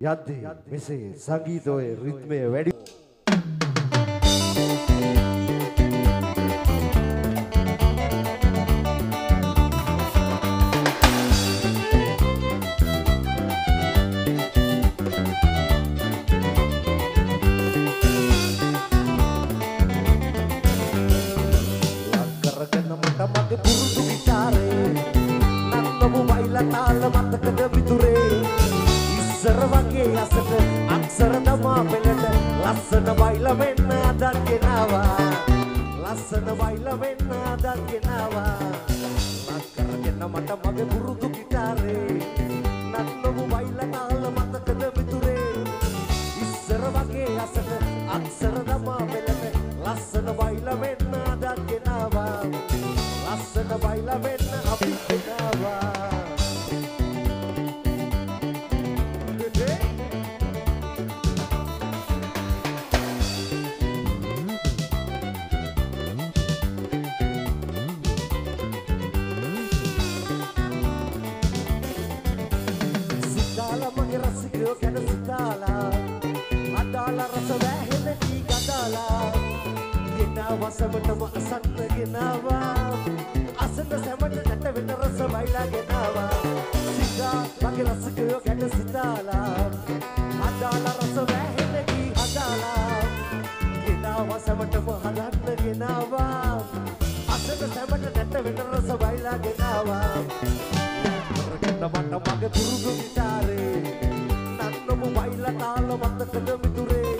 යද්දී මෙසේ සංගීතයේ රිද්මය වැඩි ලස්සන වයිලා වෙන්න අදත් ගෙනාවා ලස්සන වයිලා වෙන්න අදත් ගෙනාවා ලක් කරගෙන මට මගේ පුරුදු ගිටාරේ නන්නමු වයිලා තාල මතකද මිතුරේ ඉස්සර වගේ අසට අක්ෂර දමා පෙළට ලස්සන වයිලා වෙන්න අදත් ගෙනාවා ලස්සන වයිලා වෙන්න අපි ගෙනාවා වසමටම අසන්න ගෙනාවා අසන්න සැමට නැට වෙන රස වයිලා ගෙනාවා සිතා මගේ රසිකයෝ ගැට සිතාලා අදාලා රස වැහෙන කී අදාලා ගෙනාවා සැමටම හදන්න ගෙනාවා අසන්න සැමට නැට වෙන රස වයිලා ගෙනාවා කරගෙන මට මගේ පුරුදු ගිටාරේ නන්නමු වයිලා තාල මතකද මිතුරේ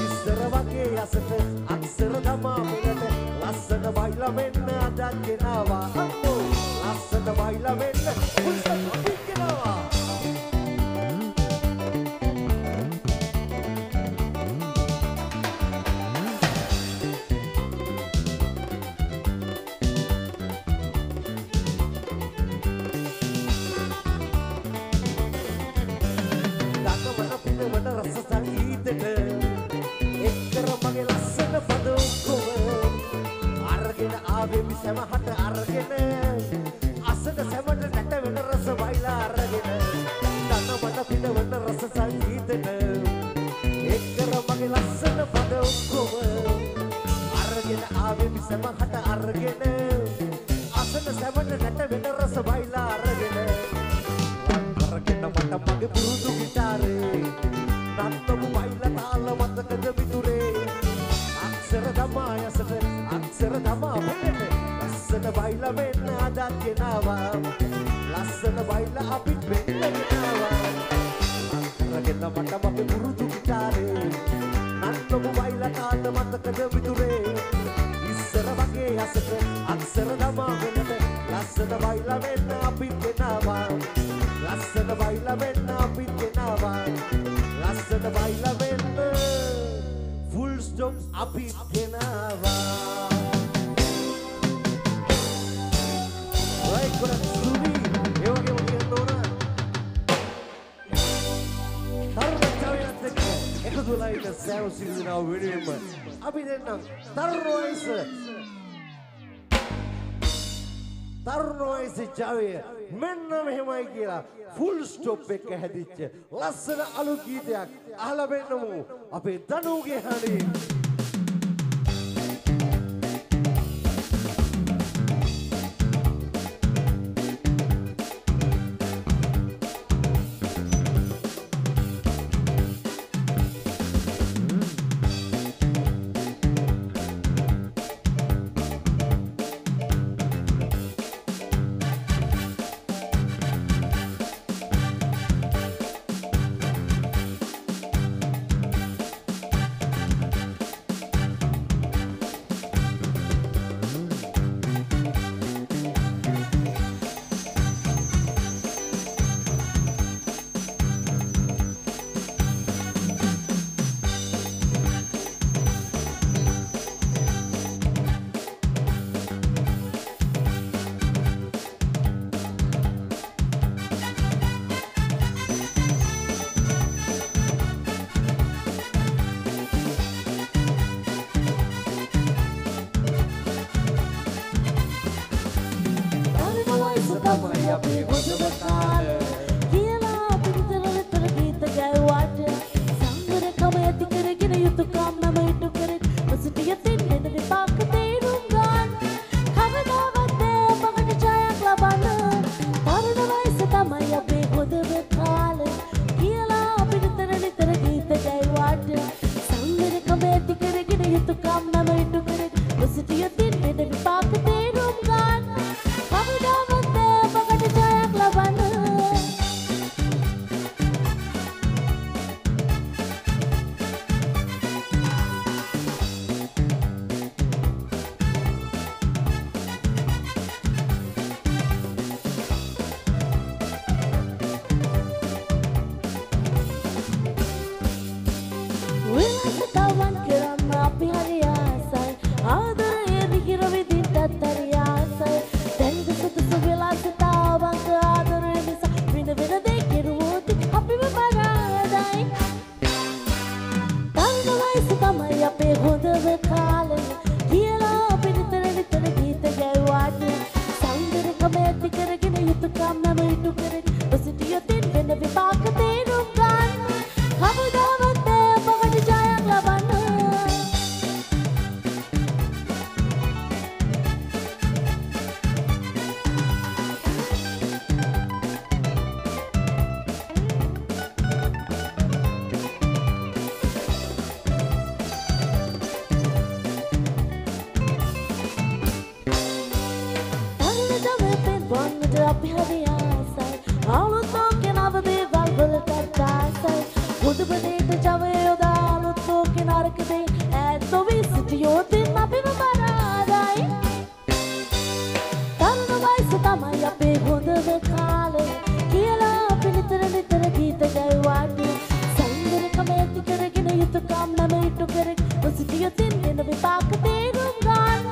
ඉස්සර වගේ අසට අක්ෂර දමා පෙළට ලස්සන වයිලා වෙන්න අදත් ගෙනාවා ලස්සන වයිලා වෙන්න උස්සන අපි ගෙනාවා දකවන පිටවන රස සංගීතෙට සැමහට අරගෙන අසන සැමට නැට වෙන රස වයිලා අරගෙන දනවන පිනවන රස සංගීතෙට එක්කර මගේ ලස්සන පද ඔක්කොම අරගෙන ආවේ සැමහට අරගෙන අසන සැමට නැට වෙන රස වයිලා අරගෙන කරගෙන මට මගේ පුරුදු ගිටාරේ නන්නමු වයිලා තාල මතකද මිතුරේ අක්ෂර දමා යසට අක්ෂර දමා වෙන්න ලස්සන වයිලා වෙන්න අදත් ගෙනාවා ලස්සන වයිලා අපිත් වෙන්න ගෙනාවා කරගෙන මට මගේ පුරුදු ගිටාරේ නන්නමු වයිලා තාල මතකද මිතුරේ ඉස්සර වගේ අසට අක්ෂර දමා වෙන්න ලස්සන වයිලා වෙන්න අපිත් ගෙනාවා ලස්සන වයිලා වෙන්න අපිත් ගෙනාවා ලස්සන වයිලා වෙන්න full stop අපිත් ගෙනාවා සුවි ඒ වගේම කියන්න ඕන තරුණ චාවියත් එක්ක එකතු වෙලා ඉන්න සෑම සිරිනාව වෙනුවෙන්ම අපි දෙන්නම් තරුණ වයස චාවිය මෙන්න මෙහෙමයි කියලා ෆුල් ස්ටොප් එක හැදිච්ච ලස්සන අලු ගීතයක් අහලා බෙන්නමු අපේ දනුගේ හඬින් උඩබඩේට ජවය යොදාලුත් ලෝකේ නරක දේ ඈත් නොවී සිටියොතින් අපිම බරාදයි තරුණ වයස තමයි අපේ හොඳම කාලය කියලා අපි නිතර නිතර ගීත ගැයුවාට සංගරකම ඇති කරගෙන යුතුයකම් නැම ඉටු කරගෙන සිටියොතින් වෙන විපාක තේරුම් ගන්න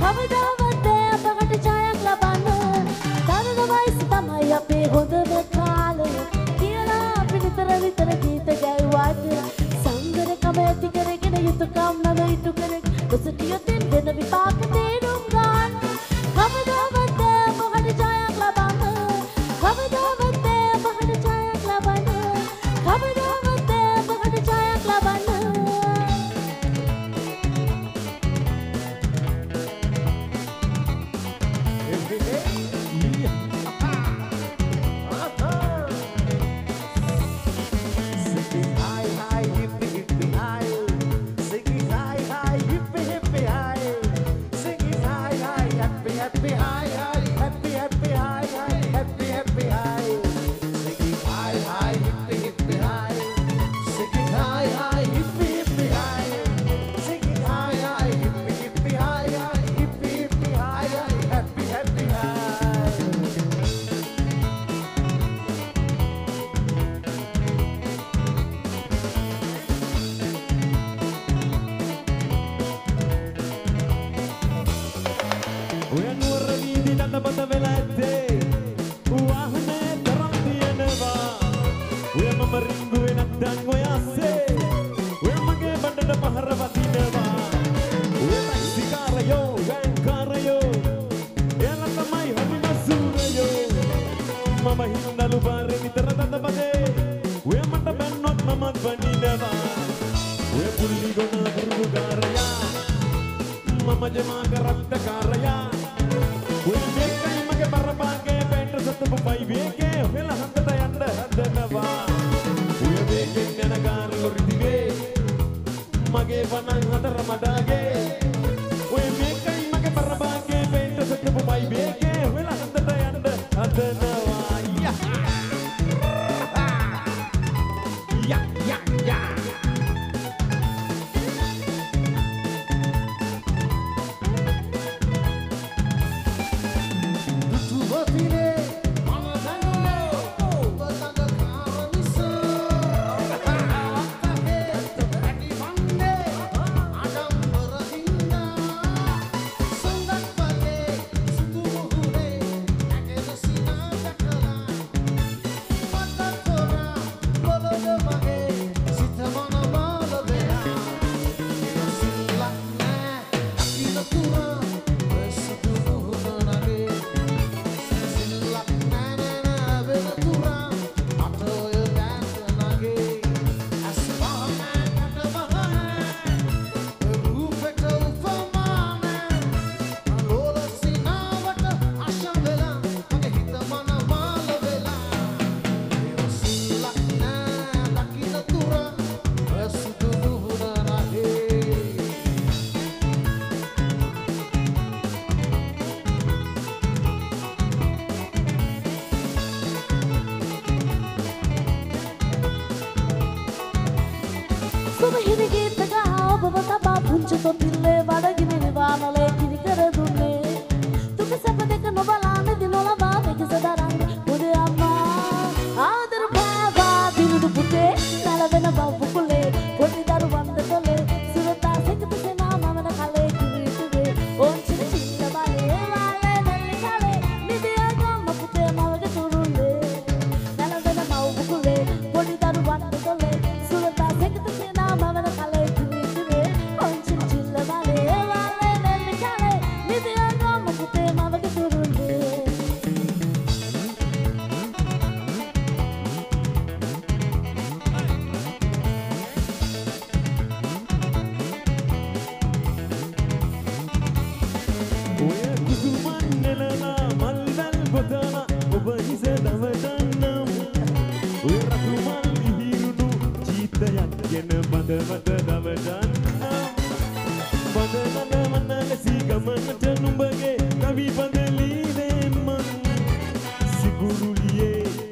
කවදාවත් අපකට ජයක් ලබන්න තරුණ වයස තමයි අපේ හොඳම කාලය කියලා අපි නිතර නිතර ගීත ගැයුවාට සංගරකම ඇති කරගෙන යුතුයකම් නැම ඉටු කරගෙන සිටියොතින් වෙන විපාක තේරුම් ගන්න කවදාවත් අපකට ජයක් ලබන්න කවදාවත් අපකට ජයක් ලබන්න කවදාවත් අපකට ජයක් ලබන්න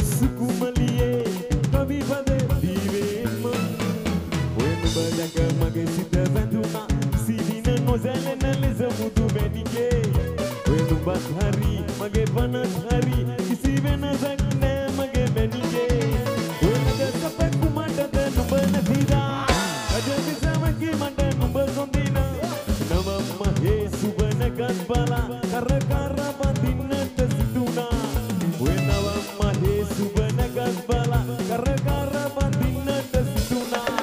Sukumalie, kavi pade dive man. දැක මගේ සිත වැඳුනා සිදින නොසැලෙන ලෙස මුතු වෙඩිගේ ඔය නුඹත් හරි මගේ වනත් හරි කිසි වෙනසක් නෑ මගේ වෙඩිගේ ඔය නග සපෙක්කු මටද නුඹ නැතිදා අජගේ සමකි මට නුඹ සොඳිනා නවම්ම හේ සුබනගත් බලා කර කර බඳින්නට සිතුනා ඔය නවම්ම හේ සුබනගත් බලා කර කර බඳින්නට සිතුනා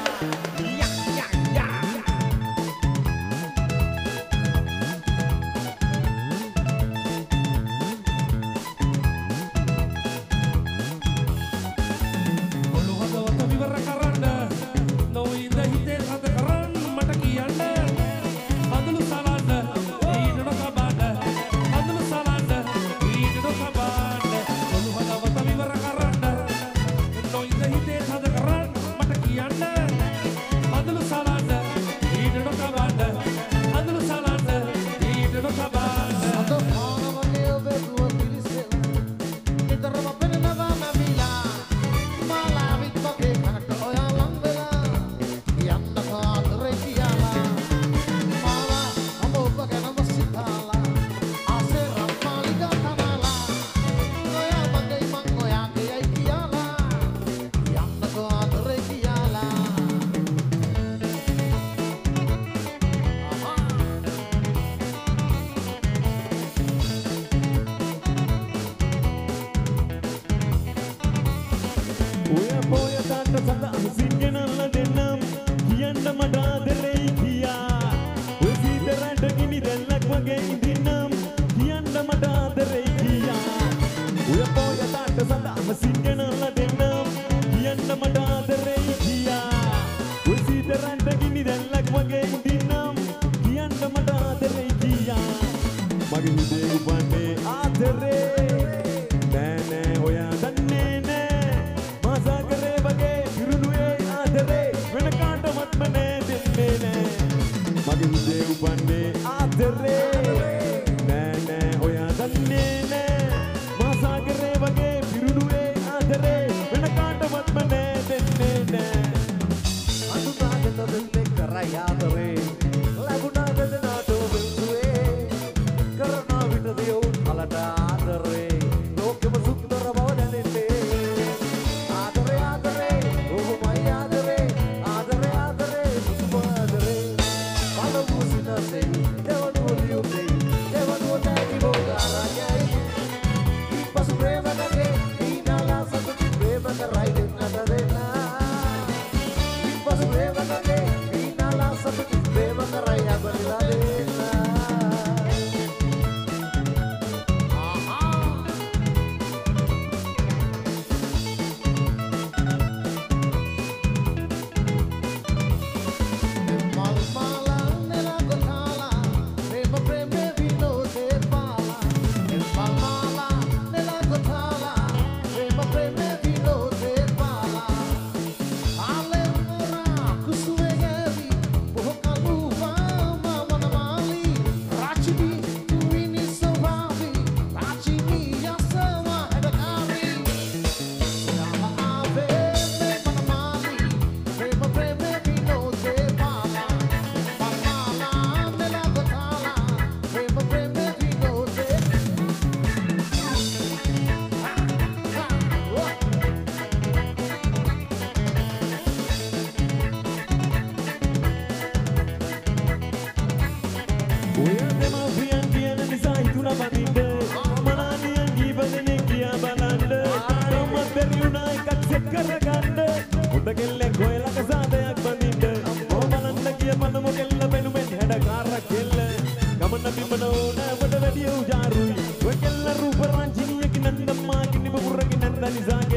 Nanda